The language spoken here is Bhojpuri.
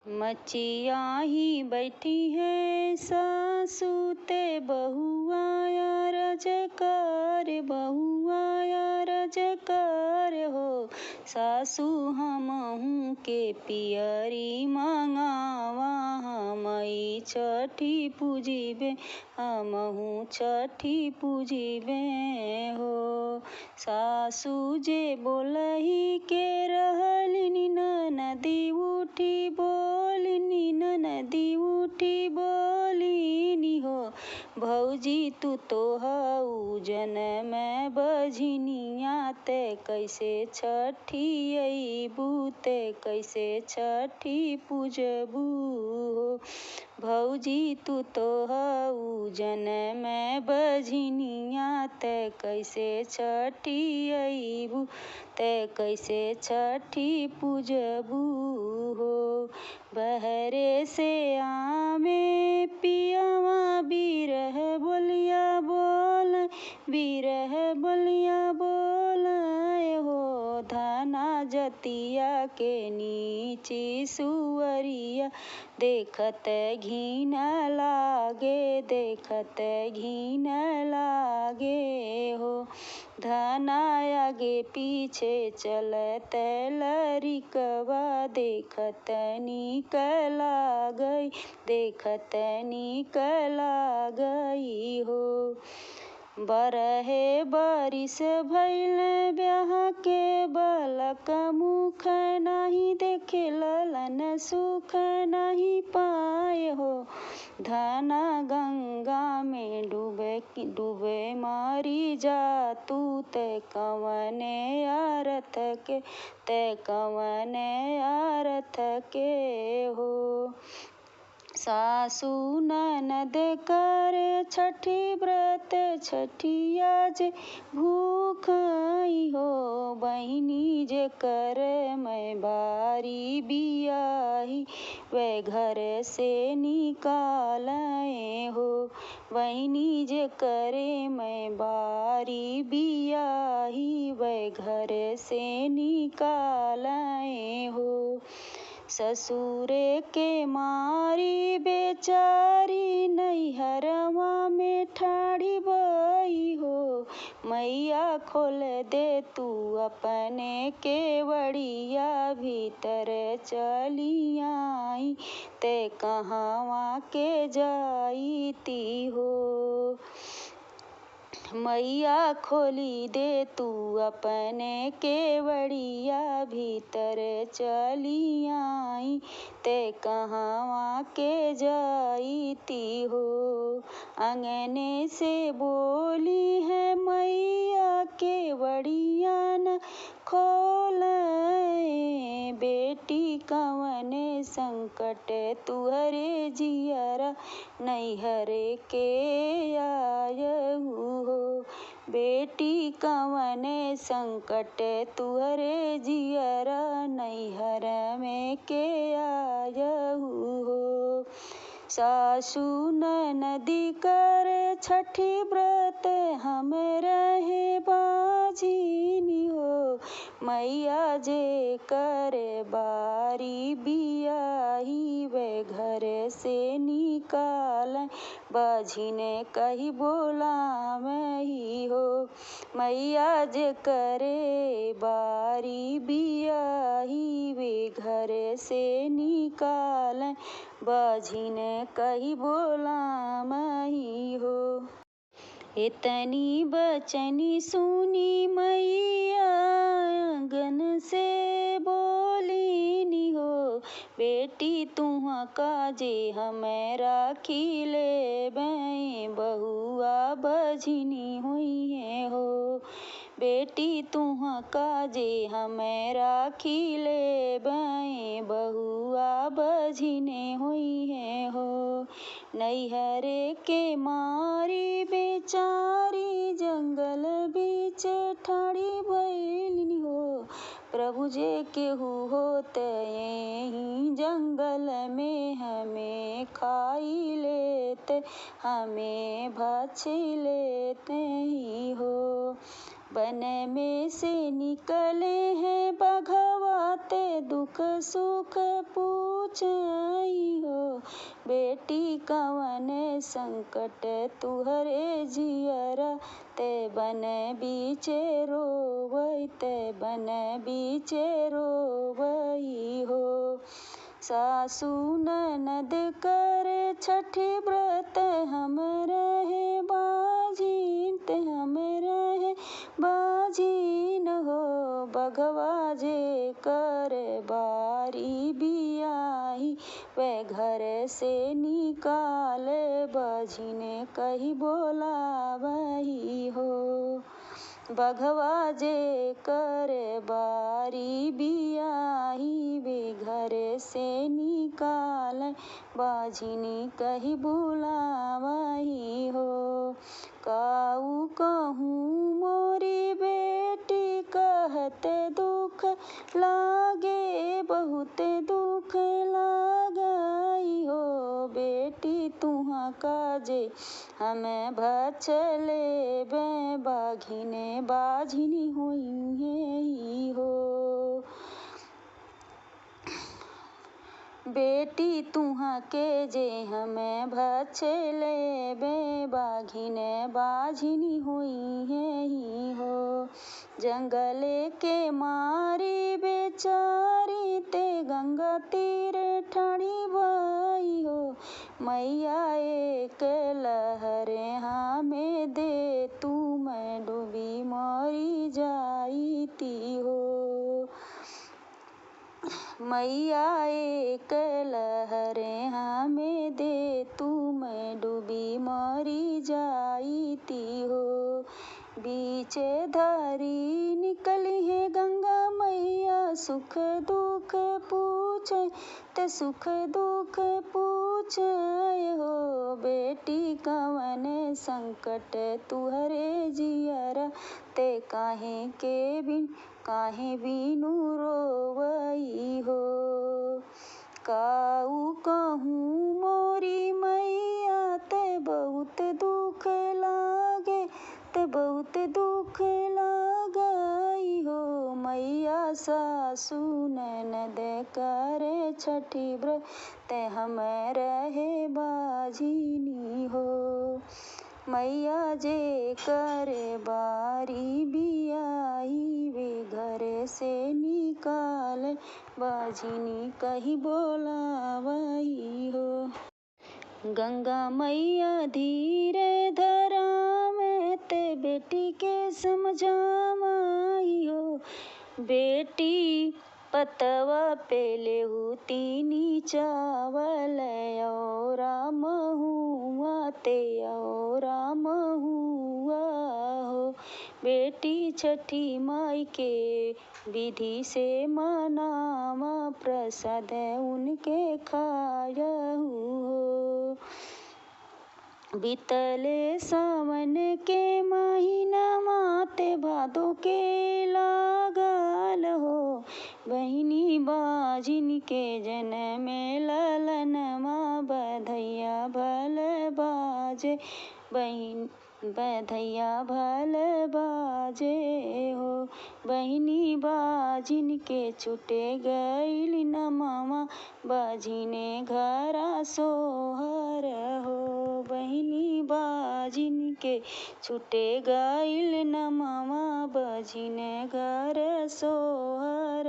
मचिया ही बैठी है सासू ते बहुआ रजकार बहुआ रजकार हो। सासू हमहू के पियरी मंगावा हमई छठी पूजिबे हमहू छठी पूजिबे हो। सासू जे बोलही के रहलिनी नदी उठी बोलिनी नदी उठी बोलिनी हो। भौजी तू तो हऊ जनम बझनिया ते कैसे छठी अइबू ते कैसे छठी पूजबू हो। भौजी तू तो हऊ जनम बझनिया ते कैसे छठी अइबू ते कैसे छठी पूजबू हो। बहरे से आमे पियवा बिरह बोलिया बोल बिरह बोलिया बोल हो। धना जतिया के नीची सुअरिया देखत घिन लागे देखत घिन लागे हो। धना आगे पीछे चलत लरिकवा देखत नीक लागई देखत नीक लागई हो। बरहे बरिस भइल ब्याह के बलक मुख नाही देखे ललन सुख नहीं पाए हो। धना गंगा में डूबे मारी जा तू ते कवने अर्थ के ते कवने अर्थ के हो। सासू ननद करे छठी व्रत छठिया जे भूखई हो। बहिनी जे कर मैं बारी बियाही वे घर से निकाले हो। बहिनी जे करे मैं बारी बियाही वे घर से निकाले हो। ससुरे के मारी बेचारी नैहरवा में ठाड़ी बई हो। मैया खोल दे तू अपने केवड़िया भीतर चली आई ते कहवा के जाईती हो। मैया खोली दे तू अपने केवड़िया भीतर चली आई ते कहवा के जाईती हो। अंगने से बोली है मैया केवड़िया न खोले बेटी कवने संकट तुहरे जियरा नैहर के आयहू हो। बेटी कवने संकट तुहरे जियरा नैहर में के आयहू हो। सासू ननदी करे छठी व्रत हम रहे बाझिनी हो। मैया जे करे बारी बियाही वे घर से निकाल बाझिन कही बोलावही हो। मैया जे करे बारी बियाही वे घर से निकाल बाझिन कही बोलावही हो। इतनी बचनी सुनी मैया आंगन से बोलिनी हो। बेटी तुहाँ काजे हमें राखी ले बहुआ बझिनी हुई है हो। बेटी तुहाँ काजे हमें राखी ले बहुआ बझिने हुई है हो। नैहरे के मारी बेचारी जंगल बीच ठाड़ी भइलिनी हो। प्रभु जे केहू होते यहीं जंगल में हमें खाई लेते हमें भछ लेते ही हो। बन में से निकले हैं बघवा ते दुख सुख पूछई हो। बेटी कवन संकट तुहरे जियरा ते बन बीचे रोवई ते बन बीचे रोवई हो। सासू ननद करे छठी व्रत हम रहे बाजीन ते हम रहे बाजीन हो। बघवा जे कर बारी बियाही वे घर से निकाल बाजीन कही बोलावही हो। बघवा जे कर बारी बियाही वे घर से निकाल बाझिनी कही बुलावही हो। काऊ कहूँ मोरी बेटी कहत दुख लागे बहुत दुख लागई हो। बेटी तुहाँ काजे हमें भचले बे बाघिने बाझिनी हुई हो। बेटी तुहाँ के जे हमें भचले बे बाघिने बाझिनी हुई हो। जंगले के मारी बेचारी ते गंगा तीर ठाणी बाई हो। मैया एक लहरे हमें दे तू मैं डूबी मरी जाईती हो। मैया एक लहरे हमें दे तू मैं डूबी मरी जाईती हो। बीचे धारी निकली है गंगा मैया सुख दुख पूछे ते सुख दुख पूछे हो। बेटी कवन संकट तुहरे जियरा ते काहे बिनु रोवई हो। काऊ कहूँ मोरी मैया ते बहुत दुख लागे ते बहुत दुख लागई हो। मैया सासू ननद करे छठी व्रत ते हम रहे बाझिनी हो। मैया जे कर बारी बियाही वे घर से निकाल बाझिनी कही बोलावई हो। गंगा मैया धीरे धरा में ते बेटी के समझावई हो। बेटी पतवा पे लेहू तीनी चावल औरा महुआ ते औरा महुआ हो। बेटी छठी माई के विधि से मनावा प्रसाद उनके खायहू हो। बीतले सावन के महीना माते भादो के लागल हो। बहिनी बाजिन के जन्म ललनमा बधैया भल बाजे बधैया भल बाजे हो। बहिनी बाजिन के छूटे गईल नमवा बाजिने घरा सोहर हो। बहिनी बाजिन के छूटे गईल नमवा बाजिने घर सोहर